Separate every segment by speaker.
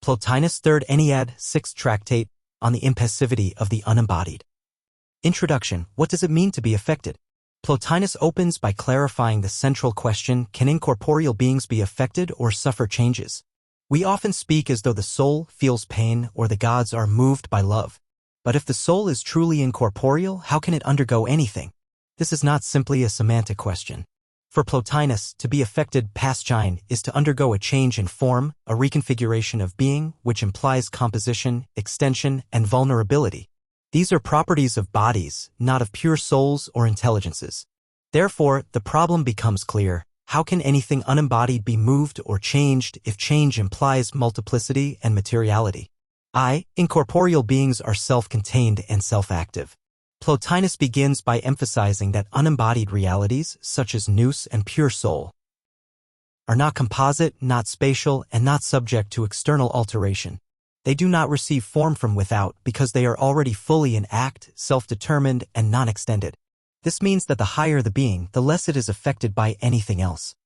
Speaker 1: Plotinus Third Ennead 6th Tractate on the Impassivity of the Unembodied. Introduction. What does it mean to be affected? Plotinus opens by clarifying the central question, can incorporeal beings be affected or suffer changes? We often speak as though the soul feels pain or the gods are moved by love. But if the soul is truly incorporeal, how can it undergo anything? This is not simply a semantic question. For Plotinus, to be affected paschine is to undergo a change in form, a reconfiguration of being, which implies composition, extension, and vulnerability. These are properties of bodies, not of pure souls or intelligences. Therefore, the problem becomes clear. How can anything unembodied be moved or changed if change implies multiplicity and materiality? Incorporeal beings are self-contained and self-active. Plotinus begins by emphasizing that unembodied realities, such as Nous and pure soul, are not composite, not spatial, and not subject to external alteration. They do not receive form from without because they are already fully in act, self-determined, and non-extended. This means that the higher the being, the less it is affected by anything else.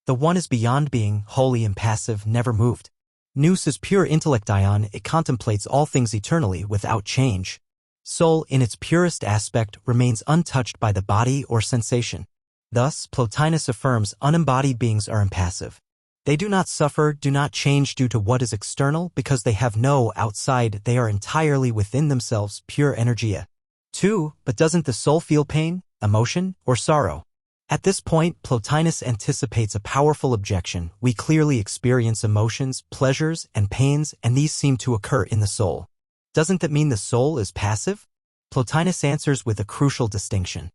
Speaker 1: The one is beyond being, wholly impassive, never moved. Nous is pure intellect. It contemplates all things eternally without change. Soul, in its purest aspect, remains untouched by the body or sensation. Thus, Plotinus affirms unembodied beings are impassive. They do not suffer, do not change due to what is external because they have no outside, they are entirely within themselves, pure energia. 2. But doesn't the soul feel pain, emotion, or sorrow? At this point, Plotinus anticipates a powerful objection. We clearly experience emotions, pleasures, and pains, and these seem to occur in the soul. Doesn't that mean the soul is passive? Plotinus answers with a crucial distinction.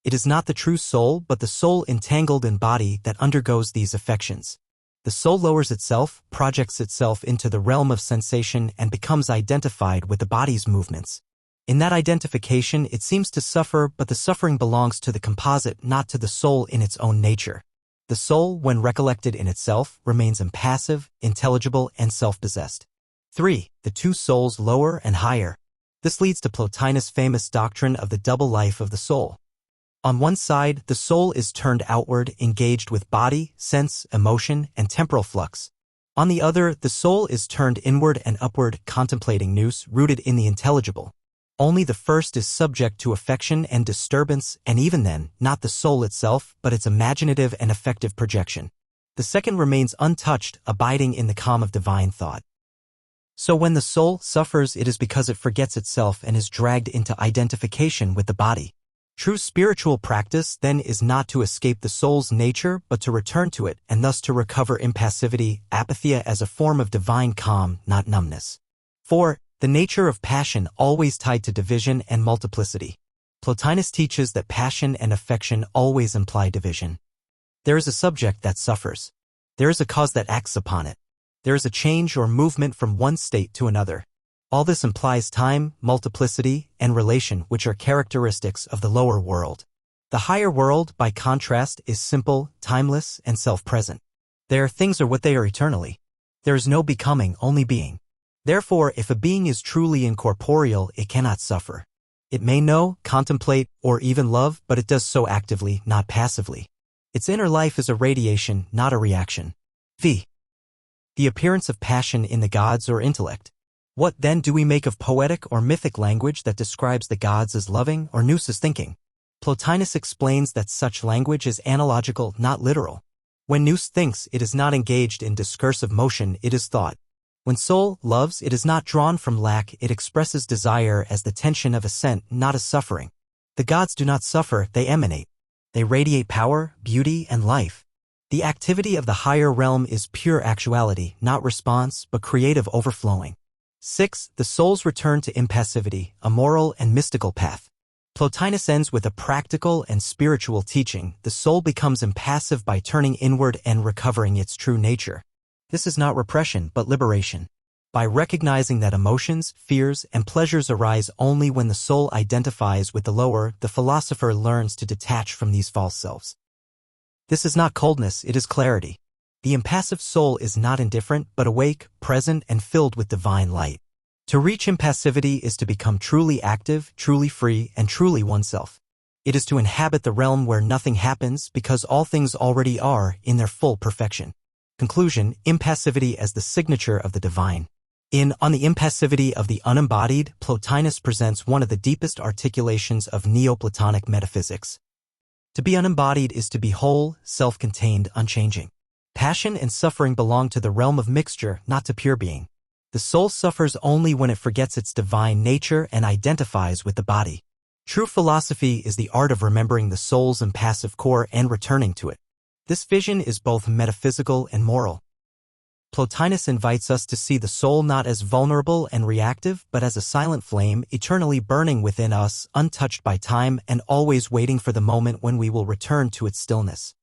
Speaker 1: It is not the true soul but the soul entangled in body that undergoes these affections. The soul lowers itself, projects itself into the realm of sensation and becomes identified with the body's movements. In that identification it seems to suffer, but the suffering belongs to the composite, not to the soul in its own nature. The soul, when recollected in itself, remains impassive, intelligible, and self-possessed. 3. The two souls, lower and higher. This leads to Plotinus' famous doctrine of the double life of the soul. On one side, the soul is turned outward, engaged with body, sense, emotion, and temporal flux. On the other, the soul is turned inward and upward, contemplating Nous, rooted in the intelligible. Only the first is subject to affection and disturbance, and even then, not the soul itself, but its imaginative and affective projection. The second remains untouched, abiding in the calm of divine thought. So when the soul suffers, it is because it forgets itself and is dragged into identification with the body. True spiritual practice, then, is not to escape the soul's nature, but to return to it, and thus to recover impassivity, apatheia, as a form of divine calm, not numbness. 4. The nature of passion, always tied to division and multiplicity. Plotinus teaches that passion and affection always imply division. There is a subject that suffers. There is a cause that acts upon it. There is a change or movement from one state to another. All this implies time, multiplicity, and relation, which are characteristics of the lower world. The higher world, by contrast, is simple, timeless, and self-present. There, things are what they are eternally. There is no becoming, only being. Therefore, if a being is truly incorporeal, it cannot suffer. It may know, contemplate, or even love, but it does so actively, not passively. Its inner life is a radiation, not a reaction. V. The appearance of passion in the gods or intellect. What then do we make of poetic or mythic language that describes the gods as loving or Nous as thinking? Plotinus explains that such language is analogical, not literal. When Nous thinks, it is not engaged in discursive motion, it is thought. When soul loves, it is not drawn from lack, it expresses desire as the tension of assent, not as suffering. The gods do not suffer, they emanate. They radiate power, beauty, and life. The activity of the higher realm is pure actuality, not response, but creative overflowing. 6. The soul's return to impassivity, a moral and mystical path. Plotinus ends with a practical and spiritual teaching. The soul becomes impassive by turning inward and recovering its true nature. This is not repression, but liberation. By recognizing that emotions, fears, and pleasures arise only when the soul identifies with the lower, the philosopher learns to detach from these false selves. This is not coldness, it is clarity. The impassive soul is not indifferent, but awake, present, and filled with divine light. To reach impassivity is to become truly active, truly free, and truly oneself. It is to inhabit the realm where nothing happens because all things already are in their full perfection. Conclusion, impassivity as the signature of the divine. On the impassivity of the unembodied, Plotinus presents one of the deepest articulations of Neoplatonic metaphysics. To be unembodied is to be whole, self-contained, unchanging. Passion and suffering belong to the realm of mixture, not to pure being. The soul suffers only when it forgets its divine nature and identifies with the body. True philosophy is the art of remembering the soul's impassive core and returning to it. This vision is both metaphysical and moral. Plotinus invites us to see the soul not as vulnerable and reactive, but as a silent flame eternally burning within us, untouched by time and always waiting for the moment when we will return to its stillness.